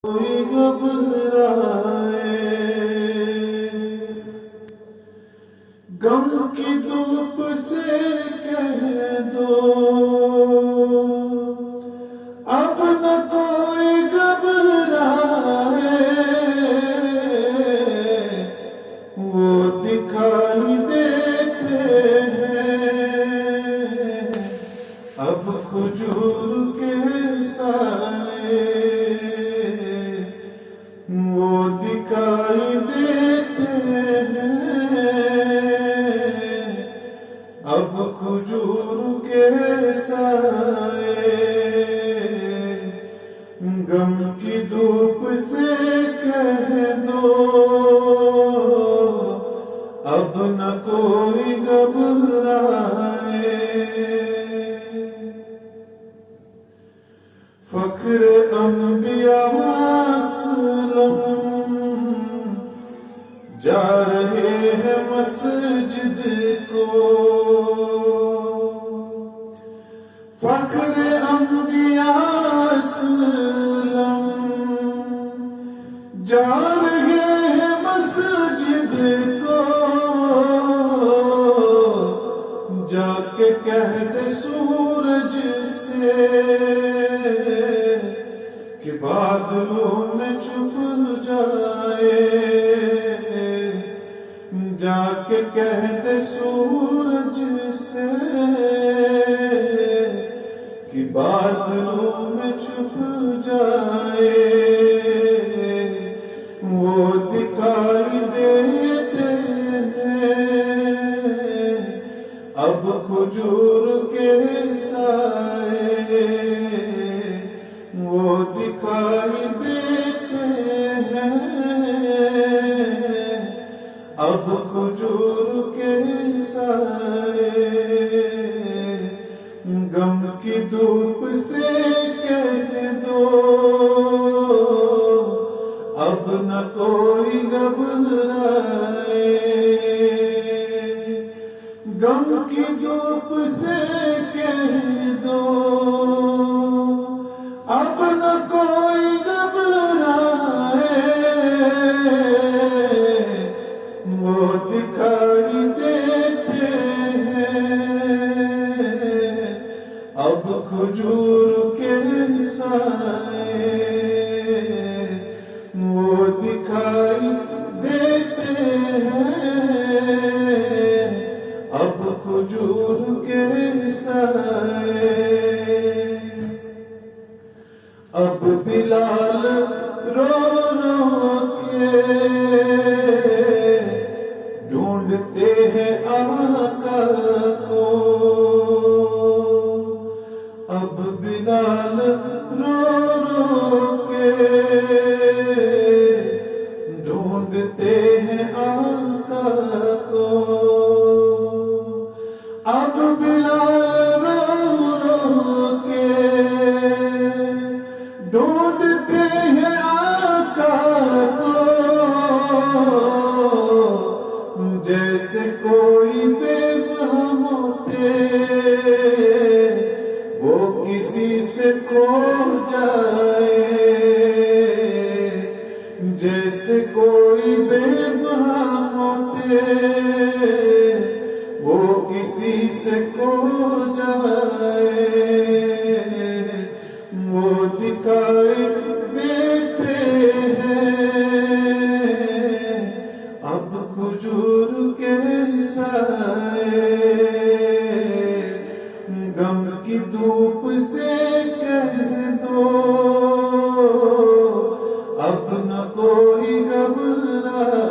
کوئی گھبرائے غم کی دھوپ سے کہہ دو اب نہ کوئی گھبرائے وہ دکھائی دیتے ہیں اب کھجور کے سائے وہ دکھائی دیتے ہیں اب کھجور کے سائے غم کی دھوپ سے کہہ دو اب نہ کوئی گھبرائے فخر انبیاء اسلم جا رہے ہیں مسجد کو فخر انبیاء اسلم جا رہے ہیں مسجد کو جا کے کہہ دے سورج سے کہ بادلوں میں چھپ جائے جا کے کہہ دے سورج سے کہ بادلوں میں چھپ جائے وہ دکھائی دیتے ہیں اب کھجور کے سائے وہ دکھائی دیتے ہیں اب کھجور کے سائے غم کی دھوپ سے کہہ دو اب نہ کوئی گھبرائے غم کی دھوپ سے کہہ دو اب نہ کوئی گھبرائے وہ دکھائی دیتے ہیں اب کھجور کے سائے وہ دکھائی دیتے ہیں اب کھجور کے سائے اب بلال رو رو کے ڈھونڈتے ہیں آقا کو اب بلال رو رو کے ڈھونڈتے ہیں آقا کو اب بلال رو رو کے ڈھونڈتے ہیں آقا کو جیسے کوئی بے غم ہوتے وہ کسی سے کھو جائے جیسے کوئی بے غم ہوتے وہ کسی سے کھو جائے وہ دکھائی دیتے ہیں اب کھجور کے سائے غم کی دھوپ سے کہہ دو اب نہ کوئی گھبرائے